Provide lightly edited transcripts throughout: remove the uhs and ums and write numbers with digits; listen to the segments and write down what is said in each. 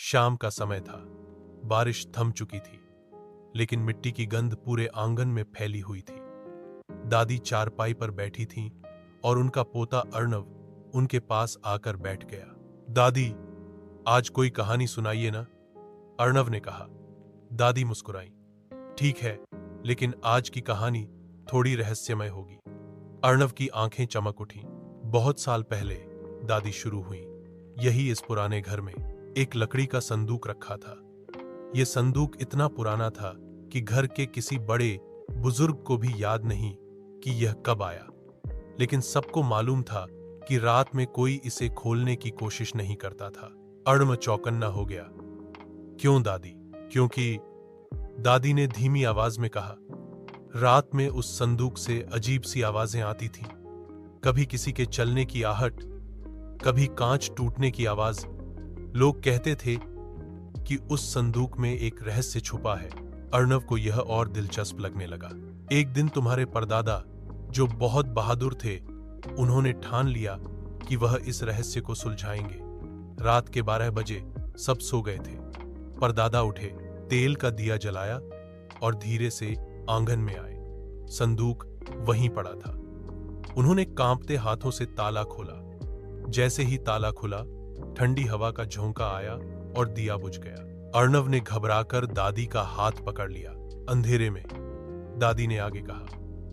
शाम का समय था। बारिश थम चुकी थी, लेकिन मिट्टी की गंध पूरे आंगन में फैली हुई थी। दादी चारपाई पर बैठी थीं और उनका पोता अर्णव उनके पास आकर बैठ गया। दादी, आज कोई कहानी सुनाइए ना, अर्णव ने कहा। दादी मुस्कुराई। ठीक है, लेकिन आज की कहानी थोड़ी रहस्यमय होगी। अर्णव की आंखें चमक उठीं। बहुत साल पहले दादी शुरू हुई। यही इस पुराने घर में एक लकड़ी का संदूक रखा था। यह संदूक इतना पुराना था कि घर के किसी बड़े बुजुर्ग को भी याद नहीं कि यह कब आया, लेकिन सबको मालूम था कि रात में कोई इसे खोलने की कोशिश नहीं करता था। अर्णव चौकन्ना हो गया। क्यों दादी? क्योंकि, दादी ने धीमी आवाज में कहा, रात में उस संदूक से अजीब सी आवाजें आती थीं। कभी किसी के चलने की आहट, कभी कांच टूटने की आवाज। लोग कहते थे कि उस संदूक में एक रहस्य छुपा है। अर्णव को यह और दिलचस्प लगने लगा। एक दिन तुम्हारे परदादा, जो बहुत बहादुर थे, उन्होंने ठान लिया कि वह इस रहस्य को सुलझाएंगे। रात के 12 बजे सब सो गए थे। परदादा उठे, तेल का दिया जलाया और धीरे से आंगन में आए। संदूक वहीं पड़ा था। उन्होंने कांपते हाथों से ताला खोला। जैसे ही ताला खुला, ठंडी हवा का झोंका आया और दिया बुझ गया। अर्णव ने घबराकर दादी का हाथ पकड़ लिया। अंधेरे में, दादी ने आगे कहा,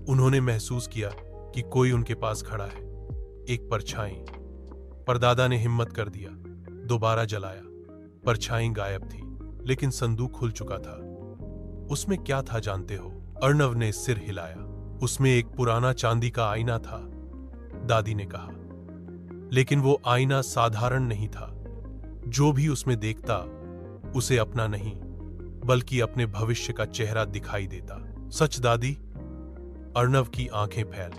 उन्होंने महसूस किया कि कोई उनके पास खड़ा है, एक परछाई। परदादा ने हिम्मत कर दिया, दोबारा जलाया। परछाई गायब थी, लेकिन संदूक खुल चुका था। उसमें क्या था जानते हो? अर्णव ने सिर हिलाया। उसमें एक पुराना चांदी का आईना था, दादी ने कहा। लेकिन वो आईना साधारण नहीं था। जो भी उसमें देखता, उसे अपना नहीं, बल्कि अपने भविष्य का चेहरा दिखाई देता। सच दादी? अर्णव की आंखें फैल